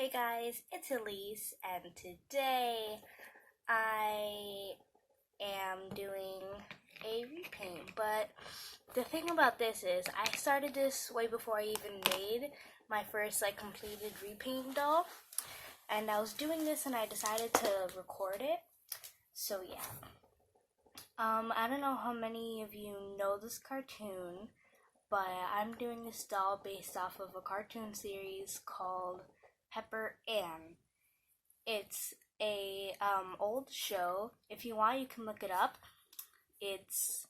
Hey guys, it's Elise, and today I am doing a repaint. But the thing about this is, I started this way before I even made my first completed repaint doll, and I was doing this and I decided to record it. So yeah, I don't know how many of you know this cartoon, but I'm doing this doll based off of a cartoon series called Pepper Ann. It's a old show. If you want, you can look it up. It's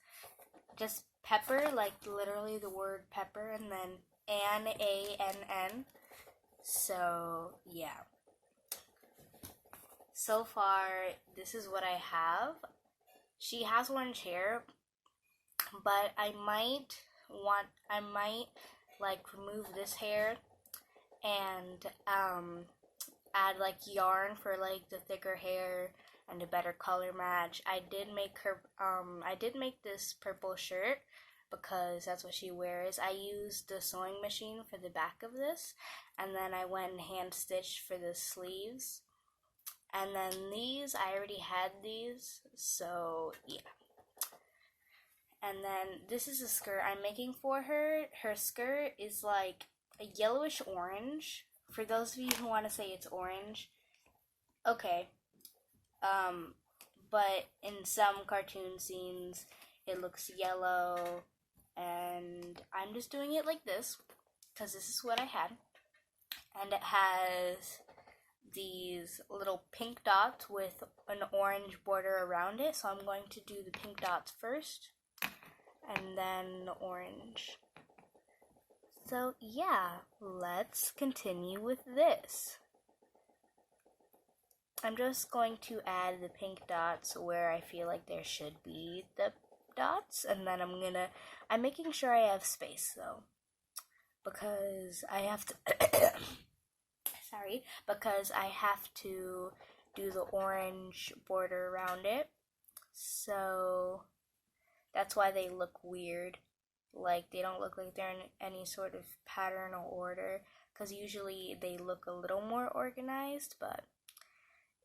just Pepper, like literally the word pepper, and then Ann, Ann. So yeah. So far, this is what I have. She has orange hair, but I might remove this hair and add yarn for the thicker hair and a better color match. I did make this purple shirt because that's what she wears. I used the sewing machine for the back of this, and then I went and hand stitched for the sleeves. And then these, I already had these, so yeah. And then this is a skirt I'm making for her. Her skirt is like a yellowish orange. For those of you who want to say it's orange, okay. But in some cartoon scenes, it looks yellow, and I'm just doing it like this because this is what I had. And it has these little pink dots with an orange border around it, so I'm going to do the pink dots first and then the orange. So yeah, let's continue with this. I'm just going to add the pink dots where I feel like there should be the dots, and then I'm making sure I have space though, because I have to because I have to do the orange border around it. So that's why they look weird. Like, they don't look like they're in any sort of pattern or order, because usually they look a little more organized, but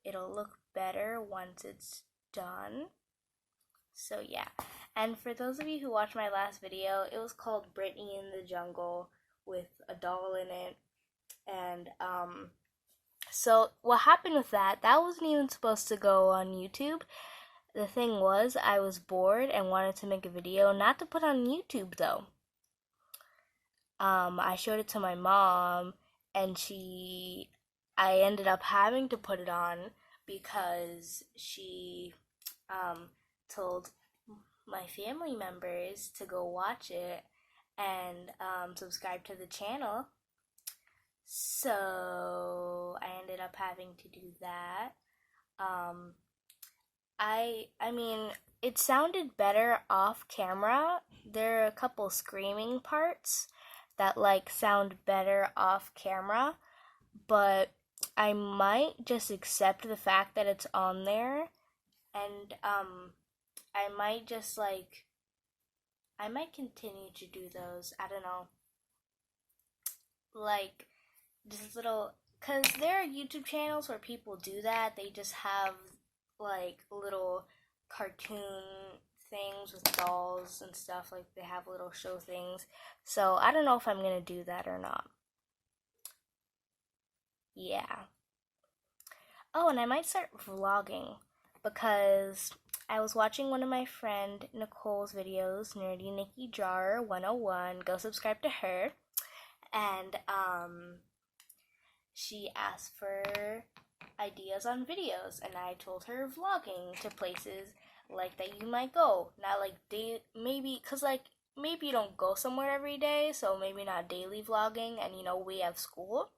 it'll look better once it's done. So yeah. And for those of you who watched my last video, it was called Brittany in the Jungle with a doll in it. And so what happened with that wasn't even supposed to go on YouTube. The thing was, I was bored and wanted to make a video, not to put on YouTube though. I showed it to my mom, and I ended up having to put it on because she told my family members to go watch it and subscribe to the channel. So I ended up having to do that. I mean, it sounded better off camera. There are a couple screaming parts that sound better off camera, but I might just accept the fact that it's on there, and I might just I might continue to do those. I don't know. Just little, cause there are YouTube channels where people do that. They just have little cartoon things with dolls and stuff. They have little show things. So I don't know if I'm gonna do that or not. Yeah. Oh, and I might start vlogging because I was watching one of my friend Nicole's videos, Nerdy Nikki Jar 101. Go subscribe to her. And she asked for ideas on videos, and I told her vlogging to places that you might go. Not maybe, cause maybe you don't go somewhere every day, so maybe not daily vlogging, and we have school.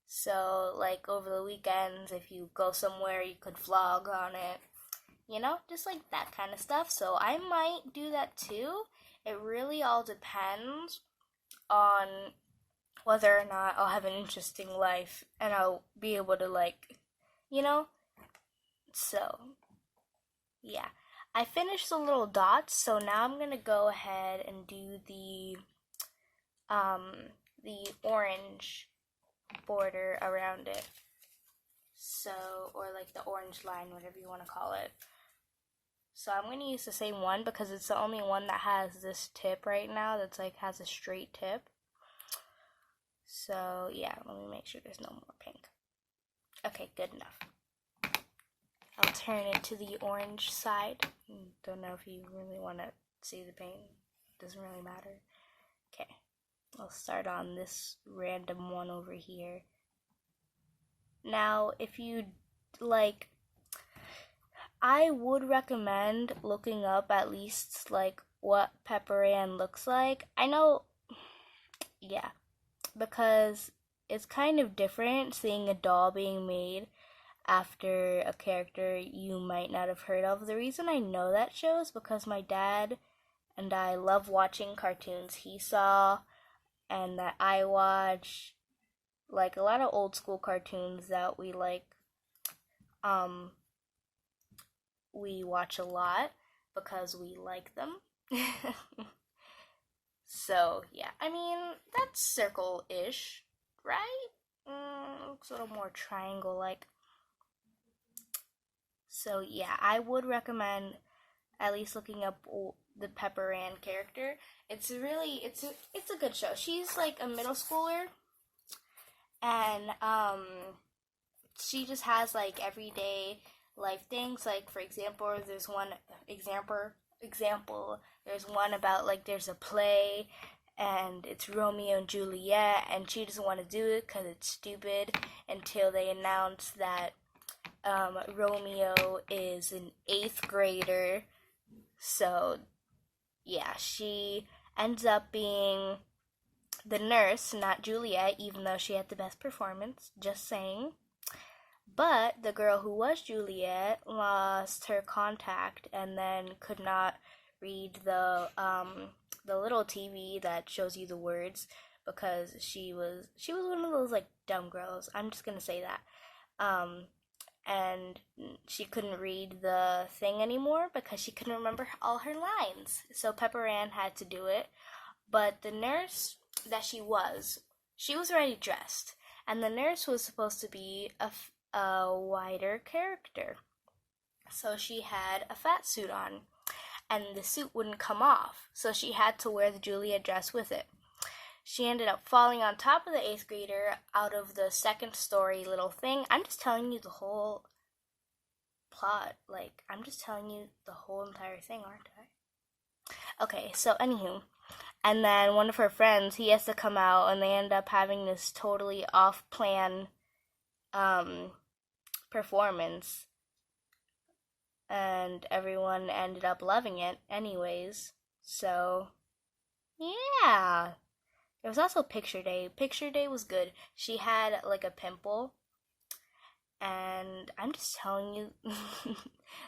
So over the weekends, if you go somewhere, you could vlog on it, just that kind of stuff. So I might do that too. It really all depends on whether or not I'll have an interesting life and I'll be able to so yeah. I finished the little dots, so now I'm gonna go ahead and do the orange border around it. So, or like the orange line, whatever you want to call it. So I'm going to use the same one because it's the only one that has this tip right now that's like has a straight tip. So yeah, let me make sure there's no more pink. Okay, good enough. I'll turn it to the orange side. Don't know if you really want to see the paint. Doesn't really matter. Okay, I'll start on this random one over here. Now, if you like, I would recommend looking up at least like what Pepper Ann looks like. I know, yeah, because it's kind of different seeing a doll being made after a character you might not have heard of. The reason I know that show is because my dad and I love watching cartoons he saw and that I watch, like a lot of old school cartoons that we like. We watch a lot because we like them. So yeah, I mean that's circle-ish, right? Looks a little more triangle-like. So yeah, I would recommend at least looking up the Pepper Ann character. It's a good show. She's like a middle schooler, and she just has like everyday life things. Like for example, there's one example. There's one about like there's a play and it's Romeo and Juliet, and she doesn't want to do it because it's stupid until they announce that Romeo is an 8th grader. So yeah, she ends up being the nurse, not Juliet, even though she had the best performance. Just saying. But the girl who was Juliet lost her contact and then could not read the little TV that shows you the words because she was one of those like dumb girls. I'm just gonna say that. And she couldn't read the thing anymore because she couldn't remember all her lines. So Pepper Ann had to do it. But the nurse that she was already dressed, and the nurse was supposed to be a wider character. So she had a fat suit on, and the suit wouldn't come off, so she had to wear the Juliet dress with it. She ended up falling on top of the 8th grader out of the 2nd story little thing. I'm just telling you the whole plot. Like, I'm just telling you the whole entire thing, aren't I? Okay, so anywho. And then one of her friends, he has to come out, and they end up having this totally off-plan performance. And everyone ended up loving it anyways. So, yeah. There was also Picture Day. Picture Day was good. She had like a pimple. And I'm just telling you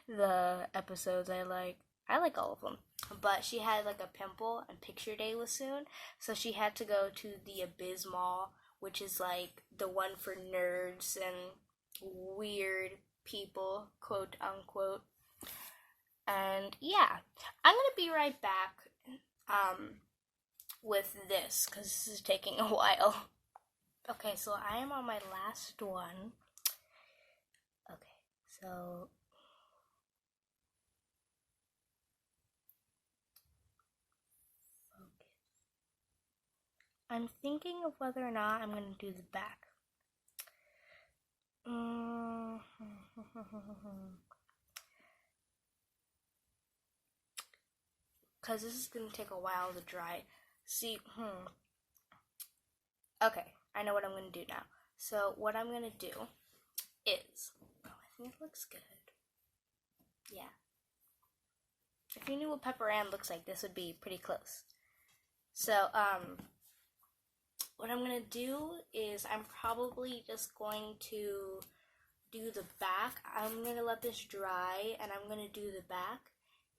the episodes I like. I like all of them. But she had like a pimple and Picture Day was soon. So she had to go to the Abyss Mall, which is like the one for nerds and weird people, quote unquote. And yeah, I'm gonna be right back with this because this is taking a while. Okay, so I am on my last one. Okay, so focus. I'm thinking of whether or not I'm gonna do the back. Because this is going to take a while to dry. See, Okay, I know what I'm going to do now. So, what I'm going to do is, I think it looks good. Yeah. If you knew what Pepper Ann looks like, this would be pretty close. So, what I'm going to do is I'm probably just going to do the back. I'm going to let this dry, and I'm going to do the back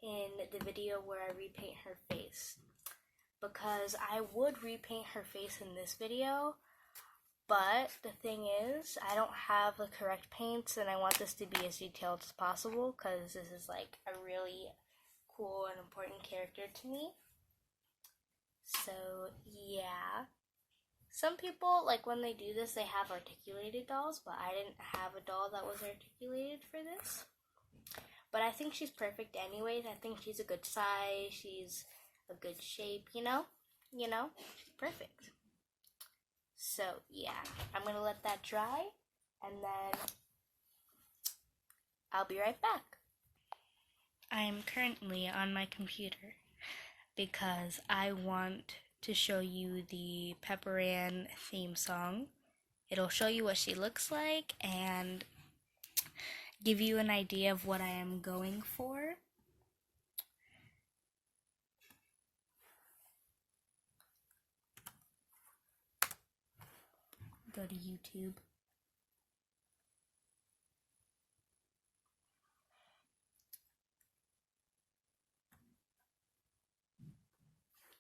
in the video where I repaint her face. Because I would repaint her face in this video, but the thing is, I don't have the correct paints, and I want this to be as detailed as possible, because this is like a really cool and important character to me. So, yeah. some people, like when they do this, they have articulated dolls, but I didn't have a doll that was articulated for this. But I think she's perfect anyways. I think she's a good size, she's a good shape, you know? She's perfect. So yeah, I'm gonna let that dry, and then I'll be right back. I'm currently on my computer because I want to show you the Pepper Ann theme song. It'll show you what she looks like and give you an idea of what I am going for. Go to YouTube.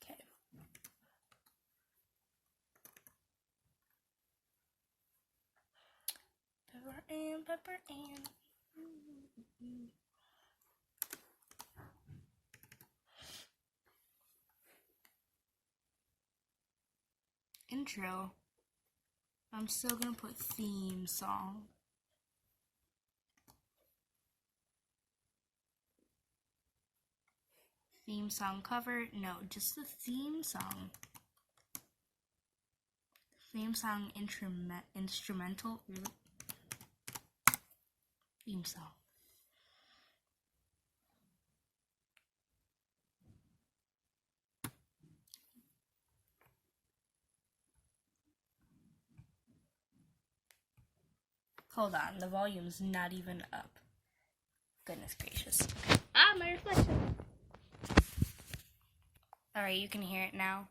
Okay. Pepper Ann, Pepper Ann. Intro. I'm still gonna put theme song. Theme song cover? No, just the theme song. Theme song instrumental? Really? Theme song. Hold on, the volume's not even up. Goodness gracious. Ah, my reflection. Alright, you can hear it now.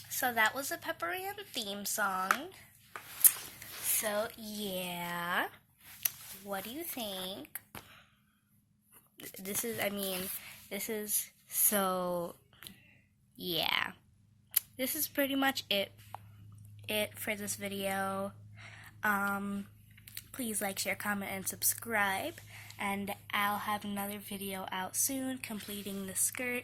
So that was a Pepper Ann theme song. So yeah, what do you think? This is so yeah. This is pretty much it for this video. Please like, share, comment, and subscribe. And I'll have another video out soon completing the skirt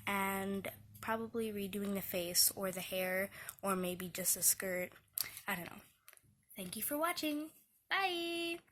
and probably redoing the face or the hair or maybe just a skirt. I don't know. Thank you for watching. Bye!